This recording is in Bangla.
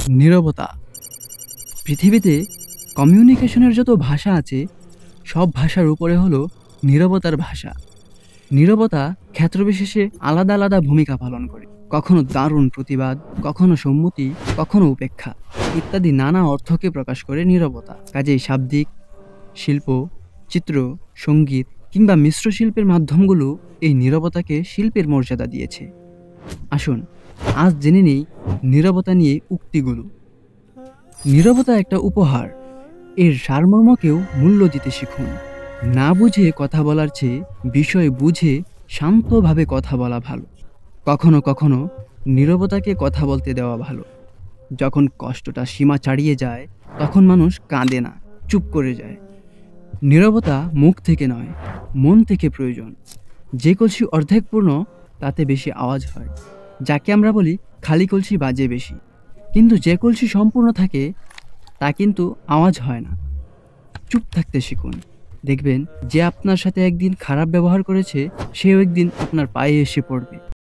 নীরবতা। পৃথিবীতে কমিউনিকেশনের যত ভাষা আছে সব ভাষার উপরে হলো নীরবতার ভাষা। নীরবতা ক্ষেত্রবিশেষে আলাদা আলাদা ভূমিকা পালন করে, কখনো দারুণ প্রতিবাদ, কখনো সম্মতি, কখনো উপেক্ষা ইত্যাদি নানা অর্থকে প্রকাশ করে নীরবতা। কাজেই শাব্দিক, শিল্প, চিত্র, সঙ্গীত কিংবা মিশ্র শিল্পের মাধ্যমগুলো এই নীরবতাকে শিল্পের মর্যাদা দিয়েছে। আসুন আজ জেনে নেই নীরবতা নিয়ে উক্তিগুলো। নীরবতা একটা উপহার, এর সারমর্মকেও মূল্য দিতে শিখুন। না বুঝে কথা বলার চেয়ে বিষয় বুঝে শান্তভাবে কথা বলা ভালো। কখনো কখনো নীরবতাকে কথা বলতে দেওয়া ভালো। যখন কষ্টটা সীমা ছাড়িয়ে যায় তখন মানুষ কাঁদে না, চুপ করে যায়। নীরবতা মুখ থেকে নয়, মন থেকে প্রয়োজন। যে কলসি অর্ধেক পূর্ণ তাতে বেশি আওয়াজ হয়, যাকে আমরা বলি খালি কলসি বাজে বেশি। কিন্তু যে কলসি সম্পূর্ণ থাকে তা কিন্তু আওয়াজ হয় না। চুপ থাকতে শিখুন, দেখবেন যে আপনার সাথে একদিন খারাপ ব্যবহার করেছে সেও একদিন আপনার পায়ে এসে পড়বে।